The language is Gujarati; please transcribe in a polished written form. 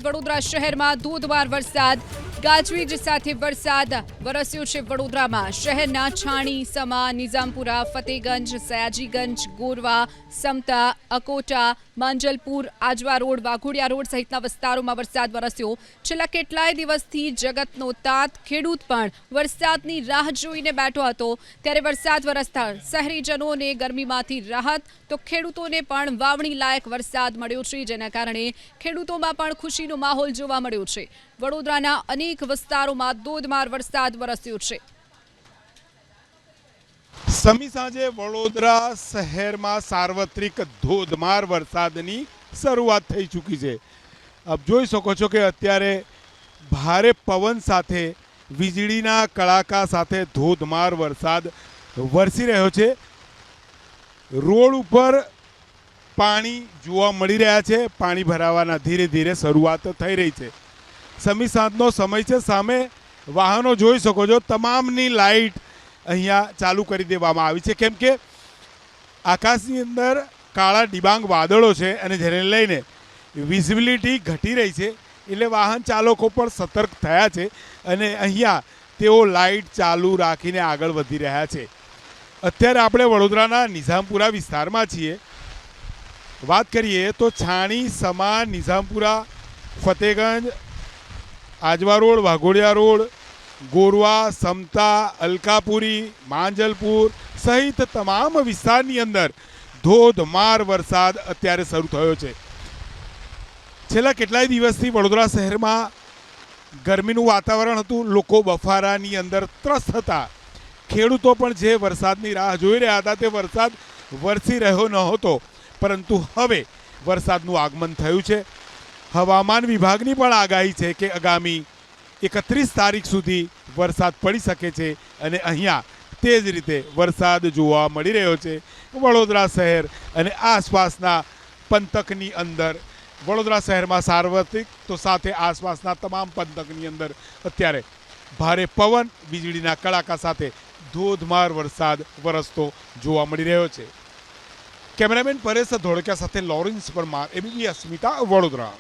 વડોદરા શહેરમાં ધોધમાર વરસાદ, ગાજવીજ સાથે વરસાદ વરસ્યો છે વડોદરામાં. શહેરના છાણી, સમા, નિઝામપુરા, ફતેગંજ, સયાજીગંજ, ગોરવા, સમતા, અકોટા, માંજલપુર, આજવા રોડ, વાઘોડિયા રોડ સહિતના વિસ્તારોમાં વરસાદ વરસ્યો. છેલ્લા કેટલાય દિવસથી જગતનો તાત ખેડૂત પણ વરસાદની રાહ જોઈને બેઠો હતો. ત્યારે વરસાદ વરસતા શહેરીજનોને ગરમીમાંથી રાહત તો ખેડૂતોને પણ વાવણી લાયક વરસાદ મળ્યો છે, જેના કારણે ખેડૂતોમાં પણ ખુશીનો માહોલ જોવા મળ્યો છે. વડોદરાના અનેક વિસ્તારોમાં ધોધમાર વરસાદ વરસ્યો છે. સમી સાંજે વડોદરા શહેરમાં સાર્વત્રિક ધોધમાર વરસાદની શરૂઆત થઈ ચૂકી છે. આપ જોઈ શકો છો કે અત્યારે ભારે પવન સાથે વીજળીના કડાકા સાથે ધોધમાર વરસાદ વરસી રહ્યો છે. રોડ ઉપર પાણી જોવા મળી રહ્યા છે. પાણી ભરાવાના ધીરે ધીરે શરૂઆત થઈ રહી છે. સમી સાંજનો સમય છે. સામે વાહનો જોઈ શકો છો. તમામની લાઇટ અહીંયા ચાલુ કરી દેવામાં આવી છે, કેમ કે આકાશની અંદર કાળા ડિબાંગ વાદળો છે અને જેને લઈને વિઝિબિલિટી ઘટી રહી છે. એટલે વાહન ચાલકો પણ સતર્ક થયા છે અને અહીંયા તેઓ લાઇટ ચાલુ રાખીને આગળ વધી રહ્યા છે. અત્યારે આપણે વડોદરાના નિઝામપુરા વિસ્તારમાં છીએ. વાત કરીએ તો છાણી, સમા, નિઝામપુરા, ફતેગંજ, આજવા રોડ, વાઘોડિયા રોડ, ગોરવા, સમતા, અલકાપુરી, માંજલપુર સહિત તમામ વિસ્તારની અંદર ધોધમાર વરસાદ અત્યારે શરૂ થયો છે. છેલ્લા કેટલાય દિવસથી વડોદરા શહેરમાં ગરમીનું વાતાવરણ હતું. લોકો બફારાની અંદર ત્રસ્ત હતા. ખેડૂતો પણ જે વરસાદની રાહ જોઈ રહ્યા હતા તે વરસાદ વરસી રહ્યો નહોતો, પરંતુ હવે વરસાદનું આગમન થયું છે. હવામાન વિભાગની પણ આગાહી છે કે આગામી 31 તારીખ સુધી વરસાદ પડી શકે છે અને અહીંયા તે જ રીતે વરસાદ જોવા મળી રહ્યો છે. વડોદરા શહેર અને આસપાસના પંથકની અંદર, વડોદરા શહેરમાં સાર્વત્રિક તો સાથે આસપાસના તમામ પંથકની અંદર અત્યારે ભારે પવન, વીજળીના કડાકા સાથે ધોધમાર વરસાદ વરસતો જોવા મળી રહ્યો છે. કેમેરામેન પરેશ ધોળકિયા સાથે લોરેન્સ પરમાર, એબીપી અસ્મિતા, વડોદરા.